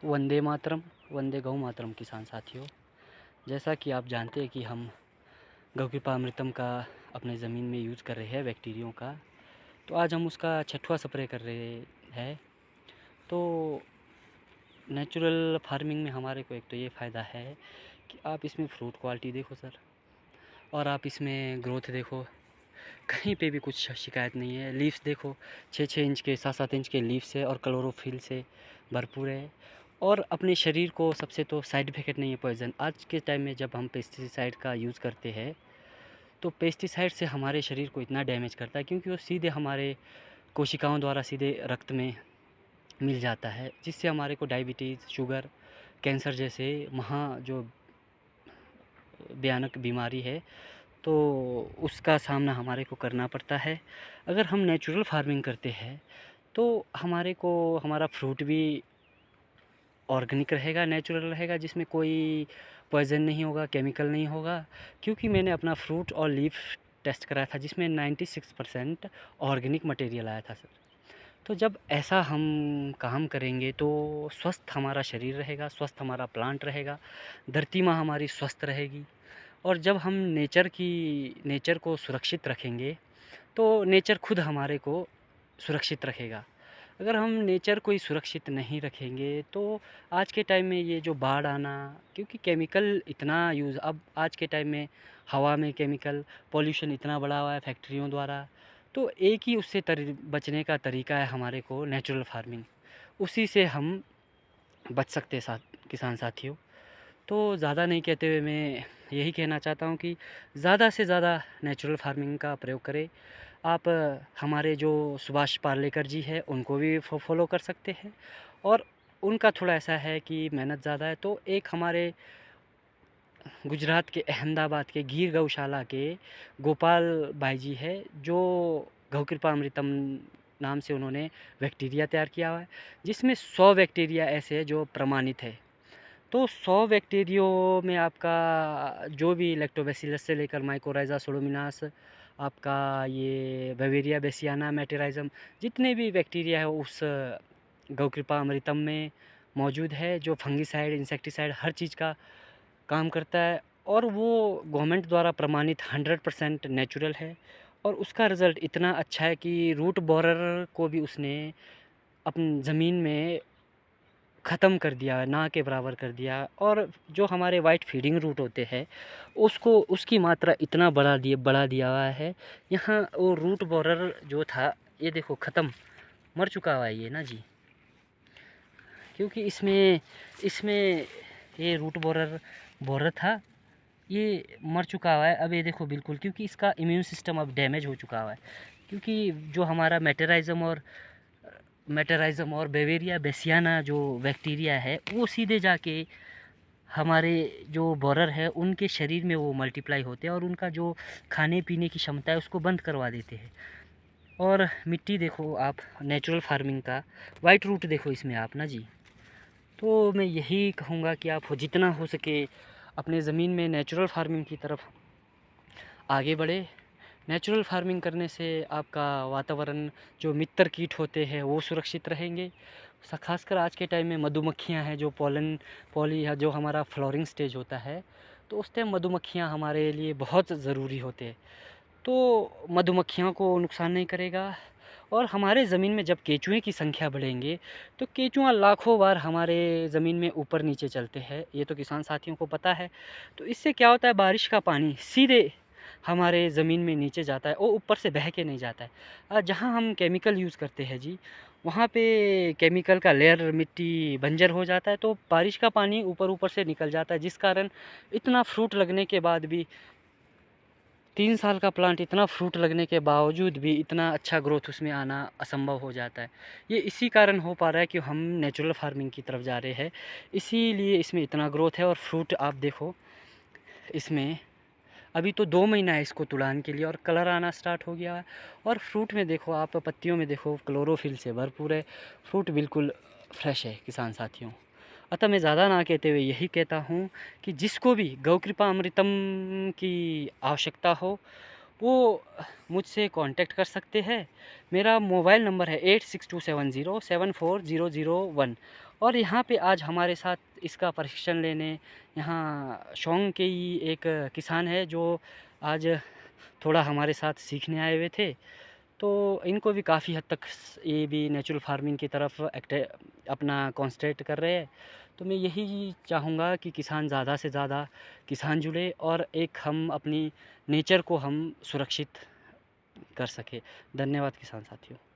वंदे मातरम, वंदे गौ मातरम किसान साथियों। जैसा कि आप जानते हैं कि हम गौ कृपामृतम का अपने ज़मीन में यूज़ कर रहे हैं बैक्टीरियों का, तो आज हम उसका छठवां स्प्रे कर रहे हैं। तो नेचुरल फार्मिंग में हमारे को एक तो ये फ़ायदा है कि आप इसमें फ्रूट क्वालिटी देखो सर, और आप इसमें ग्रोथ देखो, कहीं पे भी कुछ शिकायत नहीं है। लीव्स देखो, 6-6 इंच के 7-7 इंच के लीव्स है और क्लोरोफिल से भरपूर है। और अपने शरीर को सबसे तो साइड इफ़ेक्ट नहीं है पॉइज़न। आज के टाइम में जब हम पेस्टिसाइड का यूज़ करते हैं, तो पेस्टिसाइड से हमारे शरीर को इतना डैमेज करता है क्योंकि वो सीधे हमारे कोशिकाओं द्वारा सीधे रक्त में मिल जाता है, जिससे हमारे को डायबिटीज़, शुगर, कैंसर जैसे जो भयानक बीमारी है, तो उसका सामना हमारे को करना पड़ता है। अगर हम नेचुरल फार्मिंग करते हैं तो हमारे को हमारा फ्रूट भी ऑर्गेनिक रहेगा, नेचुरल रहेगा, जिसमें कोई पॉइज़न नहीं होगा, केमिकल नहीं होगा। क्योंकि मैंने अपना फ्रूट और लीफ टेस्ट कराया था जिसमें 96% ऑर्गेनिक मटेरियल आया था सर। तो जब ऐसा हम काम करेंगे तो स्वस्थ हमारा शरीर रहेगा, स्वस्थ हमारा प्लांट रहेगा, धरती माँ हमारी स्वस्थ रहेगी। और जब हम नेचर को सुरक्षित रखेंगे तो नेचर खुद हमारे को सुरक्षित रखेगा। अगर हम नेचर को ही सुरक्षित नहीं रखेंगे तो आज के टाइम में ये जो बाढ़ आना, क्योंकि केमिकल इतना यूज़ अब आज के टाइम में हवा में केमिकल पॉल्यूशन इतना बढ़ा हुआ है फैक्ट्रियों द्वारा, तो एक ही उससे बचने का तरीका है हमारे को नेचुरल फार्मिंग। उसी से हम बच सकते किसान साथियों। तो ज़्यादा नहीं कहते हुए मैं यही कहना चाहता हूँ कि ज़्यादा से ज़्यादा नेचुरल फार्मिंग का प्रयोग करें। आप हमारे जो सुभाष पालेकर जी है उनको भी फॉलो कर सकते हैं। और उनका थोड़ा ऐसा है कि मेहनत ज़्यादा है, तो एक हमारे गुजरात के अहमदाबाद के गिर गौशाला के गोपाल भाई जी है, जो गौ कृपा अमृतम नाम से उन्होंने बैक्टीरिया तैयार किया हुआ है, जिसमें 100 बैक्टीरिया ऐसे हैं जो प्रमाणित है। तो 100 बैक्टीरियो में आपका जो भी लैक्टोबैसिलस से लेकर माइकोराइज़ा सुडोमोनास, आपका ये बवेरिया बेसियाना मेटेराइज़म, जितने भी बैक्टीरिया है उस गौकृपा अमृतम में मौजूद है, जो फंगिसाइड, इंसेक्टिसाइड हर चीज़ का काम करता है। और वो गवर्नमेंट द्वारा प्रमाणित 100% नेचुरल है। और उसका रिज़ल्ट इतना अच्छा है कि रूट बोरर को भी उसने अपनी ज़मीन में ख़त्म कर दिया है, ना के बराबर कर दिया। और जो हमारे वाइट फीडिंग रूट होते हैं उसको उसकी मात्रा इतना बढ़ा दिया हुआ है। यहाँ वो रूट बोरर जो था, ये देखो ख़त्म, मर चुका हुआ है ये ना जी, क्योंकि इसमें इसमें ये रूट बोरर बोरर था, ये मर चुका हुआ है अब। ये देखो बिल्कुल, क्योंकि इसका इम्यून सिस्टम अब डैमेज हो चुका हुआ है। क्योंकि जो हमारा मेटेराइज़म और बेवेरिया बेसियाना जो बैक्टीरिया है वो सीधे जाके हमारे जो बोरर है उनके शरीर में वो मल्टीप्लाई होते हैं और उनका जो खाने पीने की क्षमता है उसको बंद करवा देते हैं। और मिट्टी देखो आप, नेचुरल फार्मिंग का वाइट रूट देखो इसमें आप ना जी। तो मैं यही कहूँगा कि आप जितना हो सके अपने ज़मीन में नेचुरल फार्मिंग की तरफ आगे बढ़े। नेचुरल फार्मिंग करने से आपका वातावरण, जो मित्र कीट होते हैं वो सुरक्षित रहेंगे। खासकर आज के टाइम में मधुमक्खियां हैं, जो पॉली जो हमारा फ्लोरिंग स्टेज होता है, तो उस टाइम मधुमक्खियां हमारे लिए बहुत ज़रूरी होते हैं। तो मधुमक्खियों को नुकसान नहीं करेगा। और हमारे ज़मीन में जब केंचुए की संख्या बढ़ेंगे तो केंचुआ लाखों बार हमारे ज़मीन में ऊपर नीचे चलते हैं, ये तो किसान साथियों को पता है। तो इससे क्या होता है, बारिश का पानी सीधे हमारे ज़मीन में नीचे जाता है, वो ऊपर से बह के नहीं जाता है। जहाँ हम केमिकल यूज़ करते हैं जी, वहाँ पे केमिकल का लेयर मिट्टी बंजर हो जाता है, तो बारिश का पानी ऊपर ऊपर से निकल जाता है, जिस कारण इतना फ्रूट लगने के बाद भी, 3 साल का प्लांट इतना फ्रूट लगने के बावजूद भी इतना अच्छा ग्रोथ उसमें आना असंभव हो जाता है। ये इसी कारण हो पा रहा है कि हम नेचुरल फार्मिंग की तरफ जा रहे हैं, इसीलिए इसमें इतना ग्रोथ है। और फ्रूट आप देखो, इसमें अभी तो 2 महीना है इसको तुड़ाने के लिए और कलर आना स्टार्ट हो गया है। और फ्रूट में देखो आप, पत्तियों में देखो क्लोरोफिल से भरपूर है, फ्रूट बिल्कुल फ्रेश है किसान साथियों। अतः मैं ज़्यादा ना कहते हुए यही कहता हूँ कि जिसको भी गौ कृपा अमृतम की आवश्यकता हो वो मुझसे कांटेक्ट कर सकते हैं। मेरा मोबाइल नंबर है 8627074001। और यहाँ पे आज हमारे साथ इसका प्रशिक्षण लेने यहाँ शौंग के ही एक किसान है जो आज थोड़ा हमारे साथ सीखने आए हुए थे। तो इनको भी काफ़ी हद तक ये भी नेचुरल फार्मिंग की तरफ अपना कॉन्सेंट्रेट कर रहे हैं। तो मैं यही चाहूँगा कि किसान ज़्यादा से ज़्यादा किसान जुड़े और एक हम अपनी नेचर को हम सुरक्षित कर सकें। धन्यवाद किसान साथियों।